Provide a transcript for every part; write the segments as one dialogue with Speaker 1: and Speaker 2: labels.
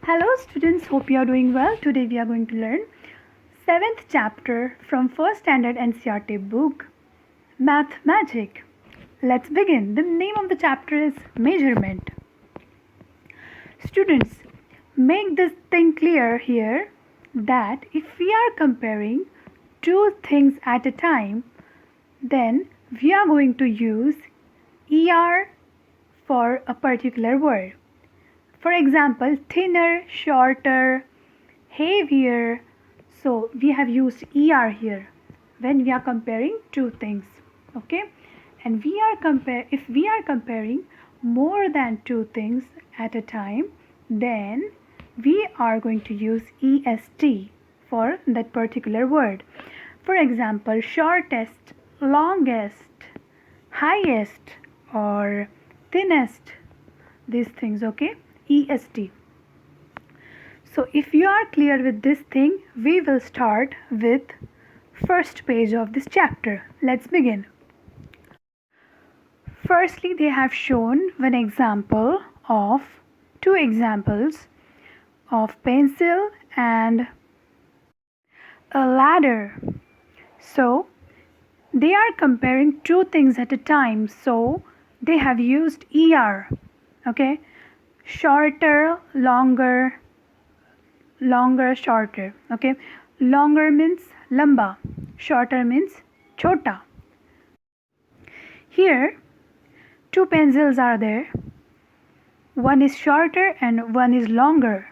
Speaker 1: Hello students, hope you are doing well. Today we are going to learn 7th chapter from 1st standard NCERT book, Math Magic. Let's begin. The name of the chapter is Measurement. Students, make this thing clear here that if we are comparing two things at a time, then we are going to use ER for a particular word. For example, thinner, shorter, heavier. So we have used ER here when we are comparing two things. Okay, and if we are comparing more than two things at a time, then we are going to use EST for that particular word. For example, shortest, longest, highest, or thinnest. These things, okay? EST. So if you are clear with this thing, we will start with first page of this chapter. Let's begin. Firstly, they have shown two examples of pencil and a ladder. So they are comparing two things at a time. So they have used ER. Okay. Shorter, longer, shorter. Okay, longer means lamba, shorter means chota. Here two pencils are there, one is shorter and one is longer,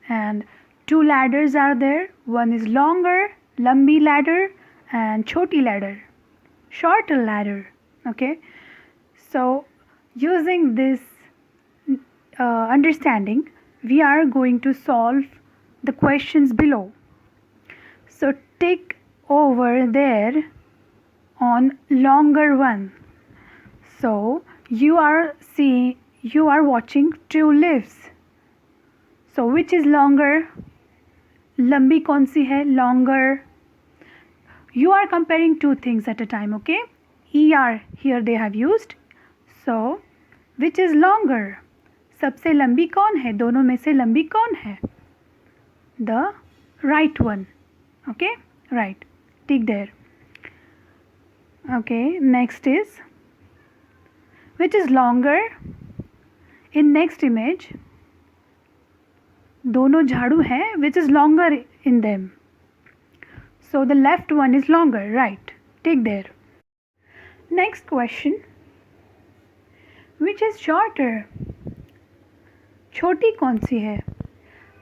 Speaker 1: and two ladders are there, one is longer, lambi ladder, and choti ladder, shorter ladder. Okay, so using this understanding, we are going to solve the questions below. So tick over there on longer one. So you are watching two leaves. So which is longer? Lambi kaun si hai? Longer. You are comparing two things at a time, okay? ER here they have used. So which is longer? सबसे लंबी कौन है? दोनों में से लंबी कौन है? The right one. Okay, right. Tick there. Okay, next is which is longer? In next image, दोनों झाड़ू हैं. Which is longer in them? So the left one is longer, right? Tick there. Next question. Which is shorter? छोटी कौन सी है?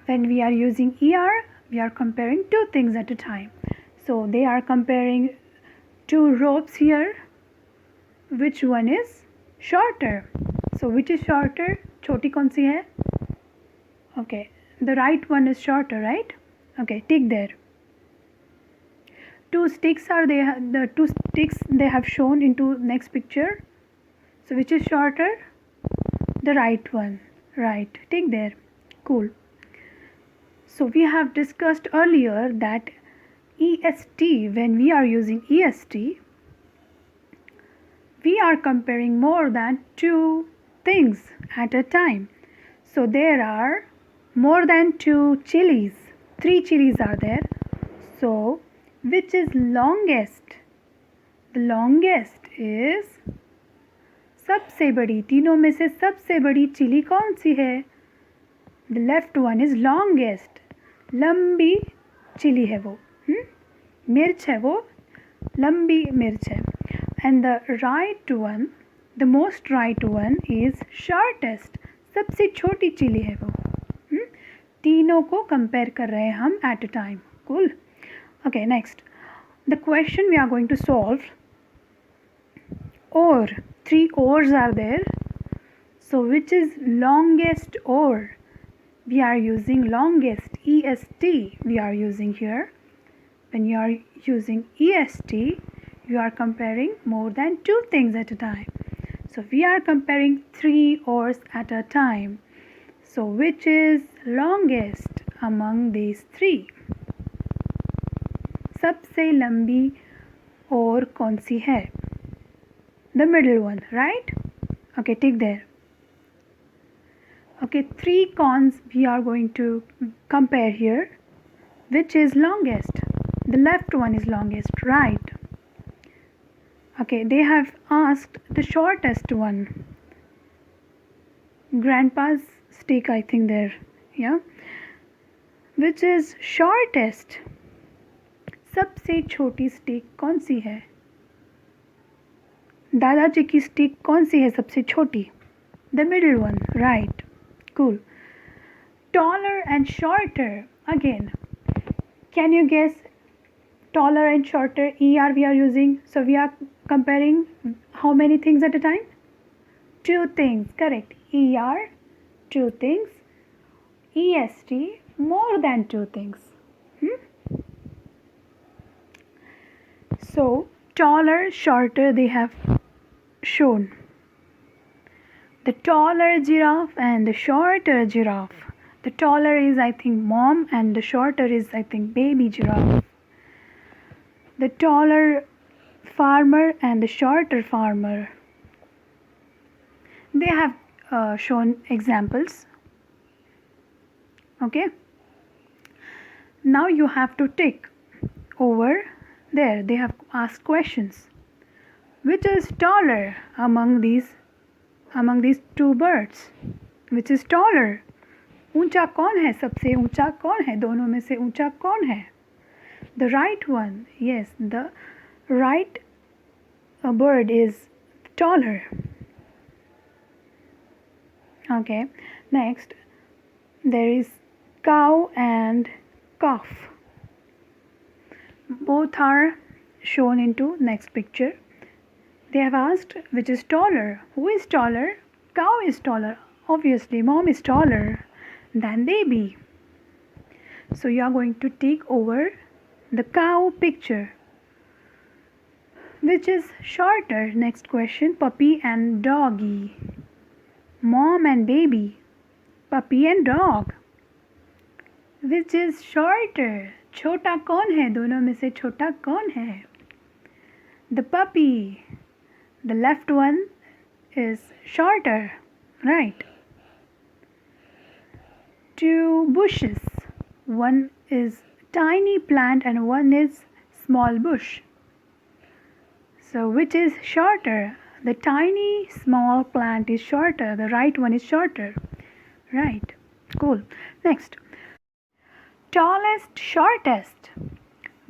Speaker 1: When we are using ER, we are comparing two things at a time. So they are comparing two ropes here. Which one is shorter? So which is shorter? छोटी कौन सी है? Okay, the right one is shorter, right? Okay, tick there. Two sticks are there. The two sticks they have shown into next picture. So which is shorter? The right one. Right, tick there. Cool. So we have discussed earlier that EST, when we are using EST, we are comparing more than two things at a time. So there are more than two chilies. Three chilies are there. So which is longest? The longest is सबसे बड़ी. तीनों में से सबसे बड़ी chilli कौन सी है? The left one is longest. लंबी चिली है वो. मिर्च है वो. लंबी मिर्च है. And the right one, the most right one is shortest. सबसे छोटी चिली है वो. तीनों को compare कर रहे हैं हम at a time. Cool. Okay, next. The question we are going to solve. Or. Three oars are there. So which is longest oar? We are using longest. EST we are using here. When you are using EST, you are comparing more than two things at a time. So we are comparing three oars at a time. So which is longest among these three? सबसे लंबी ओर कौन सी है? The middle one, right? Okay, tick there. Okay, three cons we are going to compare here. Which is longest? The left one is longest, right? Okay, they have asked the shortest one. Grandpa's stick, I think there. Yeah. Which is shortest? सबसे छोटी stick कौन सी है? दादाजी की stick कौन सी है सबसे छोटी? The middle one, right. Cool. Taller and shorter. Again, can you guess taller and shorter? ER we are using. So we are comparing how many things at a time? Two things. Correct. ER, two things. EST, more than two things. So taller, shorter they have shown. The taller giraffe and the shorter giraffe. The taller is I think mom and the shorter is I think baby giraffe. The taller farmer and the shorter farmer. They have shown examples. Okay. Now you have to tick over there. They have asked questions. Which is taller among these two birds? Which is taller? ऊंचा कौन है? सबसे ऊंचा कौन है? दोनों में से ऊंचा कौन है? The right one. Yes, the right bird is taller. Okay. Next, there is cow and calf. Both are shown into next picture. They have asked which is taller. Who is taller? Cow is taller. Obviously, mom is taller than baby. So you are going to take over the cow picture. Which is shorter? Next question. Puppy and doggy. Mom and baby. Puppy and dog. Which is shorter? छोटा कौन है? दोनों में से छोटा कौन है? The puppy. The left one is shorter, right? Two bushes. One is tiny plant and one is small bush. So which is shorter? The tiny small plant is shorter. The right one is shorter. Right. Cool. Next. Tallest, shortest.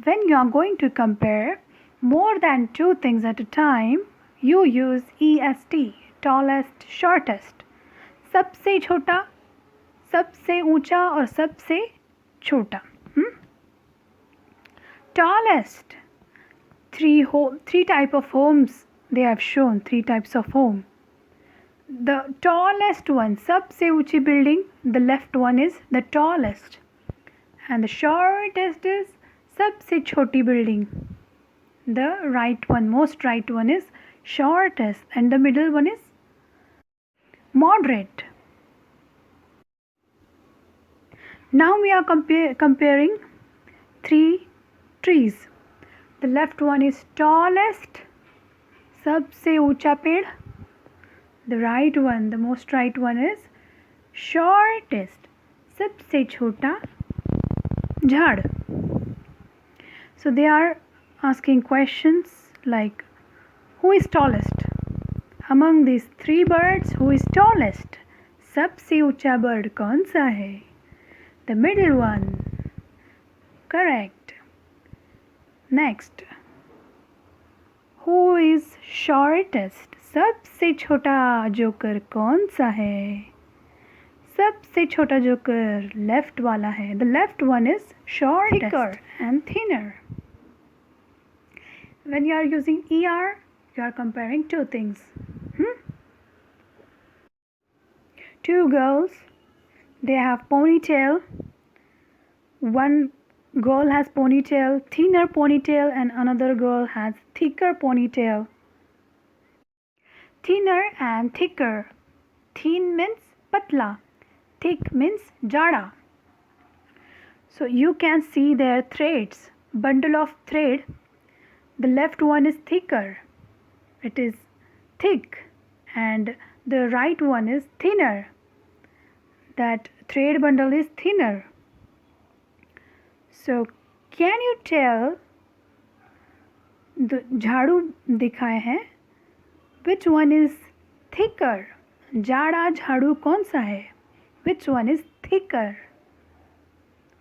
Speaker 1: When you are going to compare more than two things at a time, you use EST. Tallest, shortest. सबसे छोटा, सबसे ऊंचा और सबसे छोटा. Tallest. Three type of homes they have shown. Three types of home. The tallest one, सबसे ऊंची building, the left one is the tallest. And the shortest is सबसे छोटी building. The right one, most right one is shortest and the middle one is moderate. Now we are comparing three trees. The left one is tallest, सबसे ऊंचा पेड़. The right one, the most right one is shortest, सबसे छोटा झाड़. So they are asking questions like who is tallest? Among these three birds, who is tallest? सबसे ऊंचा bird कौन सा है? The middle one. Correct. Next. Who is shortest? सबसे छोटा जोकर कौन सा है? सबसे छोटा जोकर लेफ्ट वाला है. The left one is shortest, thicker and thinner. When you are using ER, you are comparing two things. Two girls, they have ponytail. One girl has ponytail, thinner ponytail, and another girl has thicker ponytail. Thinner and thicker. Thin means patla. Thick means jada. So you can see their threads. Bundle of thread. The left one is thicker. It is thick. And the right one is thinner. that thread bundle is thinner. So can you tell the झाड़ू दिखाए हैं, which one is thicker? जाड़ा झाड़ू कौन सा है? Which one is thicker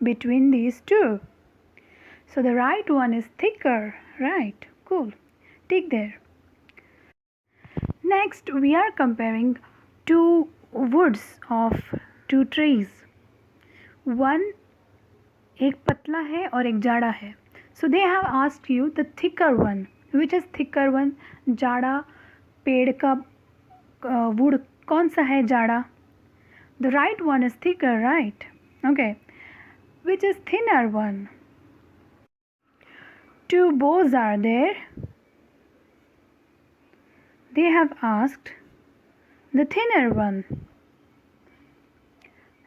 Speaker 1: between these two? So the right one is thicker, right? Cool. Tick there. Next, we are comparing two woods of two trees. One एक पतला है और एक जाड़ा है. So they have asked you the thicker one. Which is thicker one? जाड़ा पेड़ का wood कौन सा है जाड़ा? The right one is thicker, right? Okay. Which is thinner one? Two bows are there. They have asked the thinner one.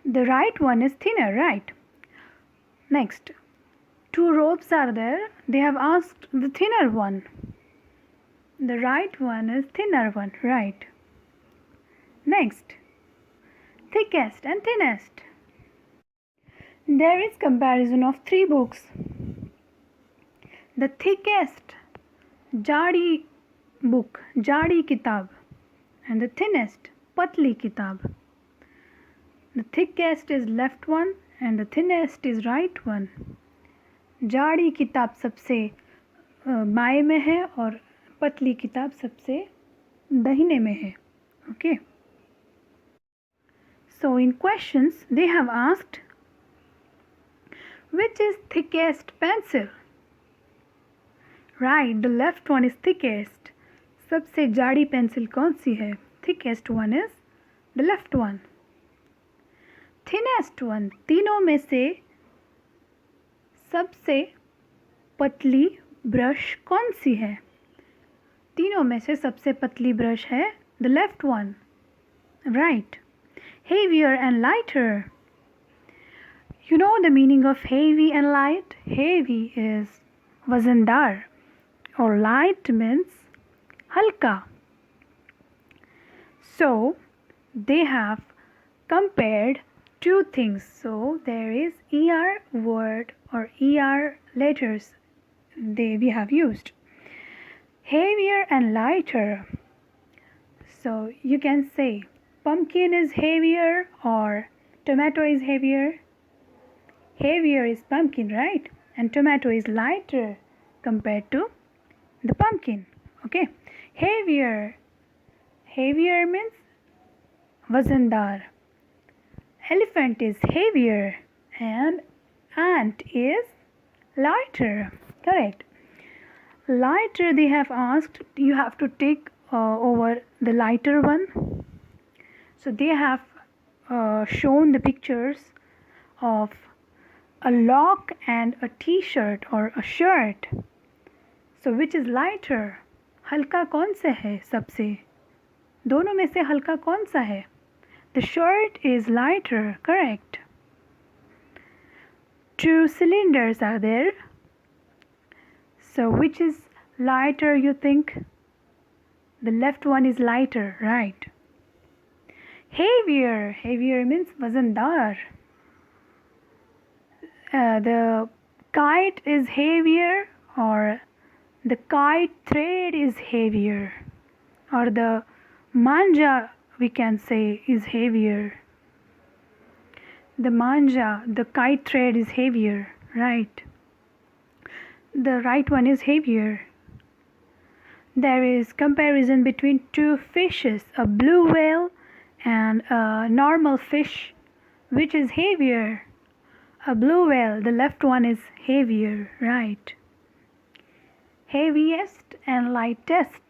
Speaker 1: The right one is thinner, right? Next, two ropes are there. They have asked the thinner one. The right one is thinner one, right? Next, thickest and thinnest. There is comparison of three books. The thickest, जाड़ी book, जाड़ी किताब, and the thinnest, पतली किताब. The thickest is left one and the thinnest is right one. जाड़ी किताब सबसे बाएं में है और पतली किताब सबसे दाहिने में है. Okay. So in questions they have asked, which is thickest pencil? Right, the left one is thickest. सबसे जाड़ी पेंसिल कौन सी है? Thickest one is the left one. Thinnest one, तीनों में से सबसे पतली ब्रश कौन सी है? तीनों में से सबसे पतली ब्रश है the left one. Right. Heavier and lighter. You know the meaning of heavy and light? Heavy is वजनदार or light means हल्का. So they have compared two things. So there is ER word or ER letters we have used. Heavier and lighter. So you can say pumpkin is heavier or tomato is heavier. Heavier is pumpkin, right? And tomato is lighter compared to the pumpkin. Okay. Heavier means वजनदार. Elephant is heavier and ant is lighter. Correct. Lighter they have asked, you have to take over the lighter one. So they have shown the pictures of a lock and a t-shirt or a shirt. So which is lighter? हल्का कौन सा है सबसे? दोनों में से हल्का कौन सा है? The shirt is lighter, correct. Two cylinders are there. So which is lighter you think? The left one is lighter, right. Heavier means वजनदार. The kite is heavier or the kite thread is heavier or the manja we can say is heavier. The manja, the kite thread is heavier, right. The right one is heavier. There is comparison between two fishes, a blue whale and a normal fish. Which is heavier? A blue whale, the left one is heavier, right. Heaviest and lightest.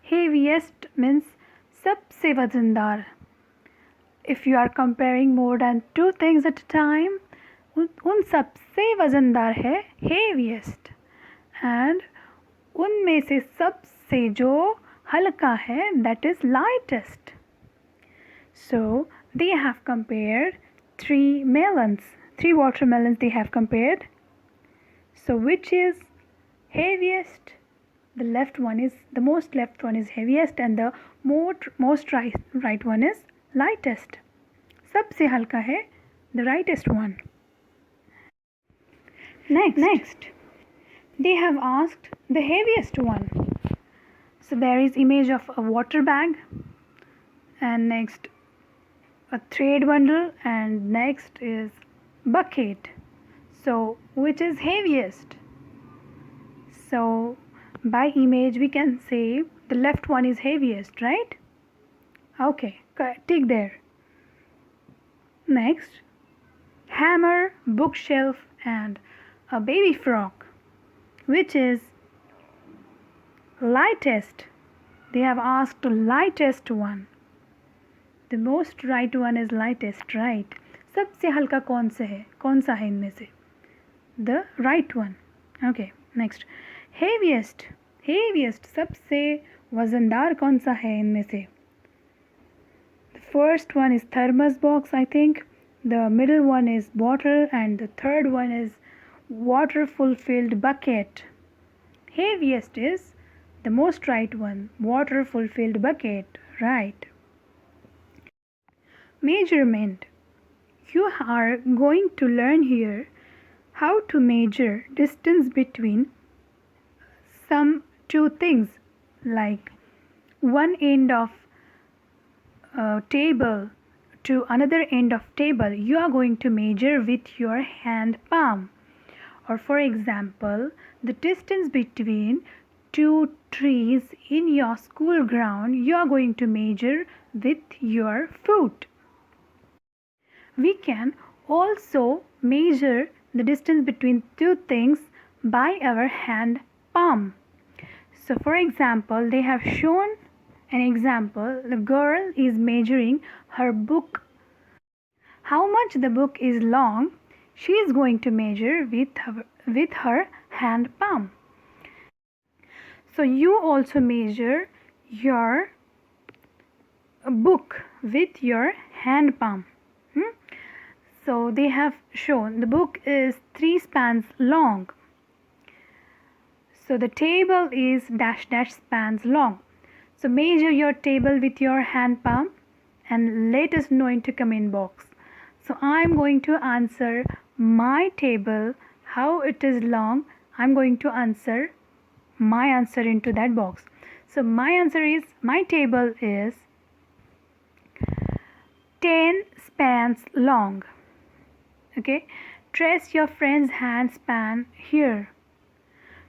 Speaker 1: Heaviest means सबसे वजनदार. If you are comparing more than two things at a time, उन सबसे वजनदार है heaviest and उनमें से सबसे जो हल्का है that is lightest. So they have compared three watermelons they have compared. So which is heaviest? The most left one is heaviest and the most right one is lightest. सबसे हल्का है the rightest one. Next, they have asked the heaviest one. So there is image of a water bag, and next a thread bundle, and next is bucket. So which is heaviest? So by image we can say the left one is heaviest, right? Okay, tick there. Next, hammer, bookshelf, and a baby frog. Which is lightest? They have asked the lightest one. The most right one is lightest, right? सबसे हल्का कौन सा है इनमें से? The right one. Okay, next. Heaviest. सबसे वजनदार कौन सा है इनमें से? The first one is thermos box, I think. The middle one is bottle, and the third one is water fulfilled bucket. Heaviest is the most right one, water fulfilled bucket, right? Measurement. You are going to learn here how to measure distance between some two things, like one end of a table to another end of table. You are going to measure with your hand palm. Or for example, the distance between two trees in your school ground, you are going to measure with your foot. We can also measure the distance between two things by our hand palm. So for example, they have shown an example. The girl is measuring her book. How much the book is long, she is going to measure with her hand palm. So you also measure your book with your hand palm. So they have shown the book is 3 spans long. So the table is dash dash spans long. So measure your table with your hand palm and let us know into comment box. So I am going to answer my table, how it is long. I am going to answer my answer into that box. So my answer is, my table is 10 spans long. Okay, trace your friend's hand span here.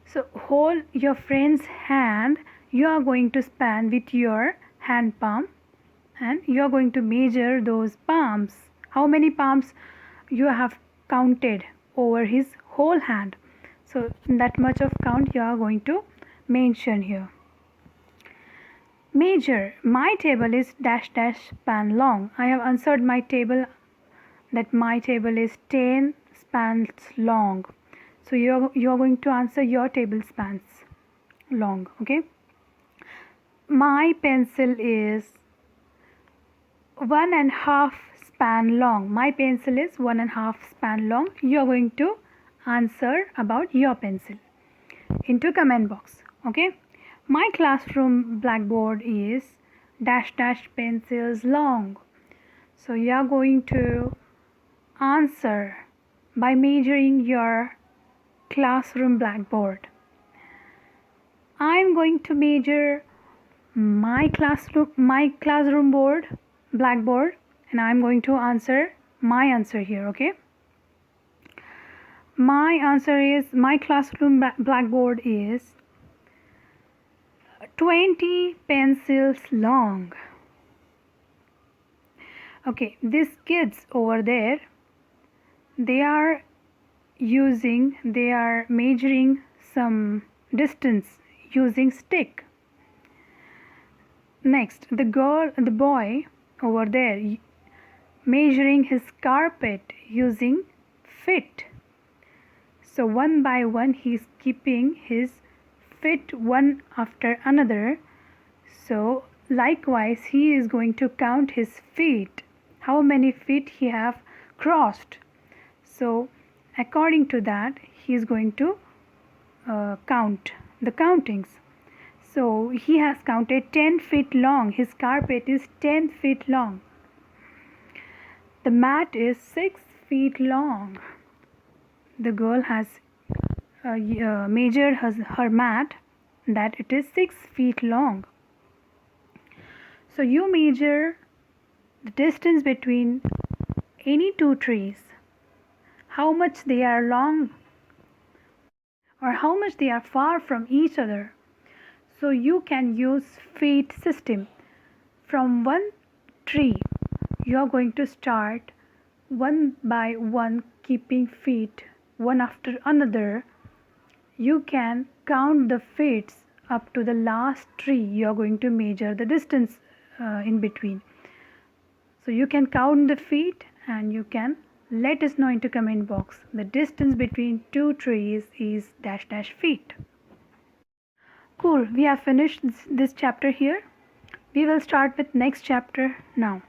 Speaker 1: So hold your friend's hand, you are going to span with your hand palm, and you are going to measure those palms. How many palms you have counted over his whole hand. So that much of count you are going to mention here. Measure. My table is dash dash span long. I have answered my table that my table is 10 spans long. So you're going to answer your table spans long. Okay. My pencil is 1.5 span long. My pencil is 1.5 span long. You are going to answer about your pencil into comment box. Okay. My classroom blackboard is dash dash pencils long. So you are going to answer by measuring your classroom blackboard. I am going to measure my classroom blackboard, and I am going to answer my answer here. Okay. My answer is, my classroom blackboard is 20 pencils long. Okay, these kids over there, they are measuring some distance using stick. Next, the boy over there measuring his carpet using feet. So one by one he is keeping his feet one after another. So likewise he is going to count his feet, how many feet he have crossed. So according to that he is going to count the countings. So he has counted 10 feet long. His carpet is 10 feet long. The mat is 6 feet long. The girl has measured her mat that it is 6 feet long. So you measure the distance between any two trees, how much they are long or how much they are far from each other. So you can use feet system. From one tree, you are going to start one by one, keeping feet one after another. You can count the feet up to the last tree. You are going to measure the distance in between. So you can count the feet and you can let us know into comment box. The distance between two trees is dash dash feet. Cool, we have finished this chapter here. We will start with next chapter now.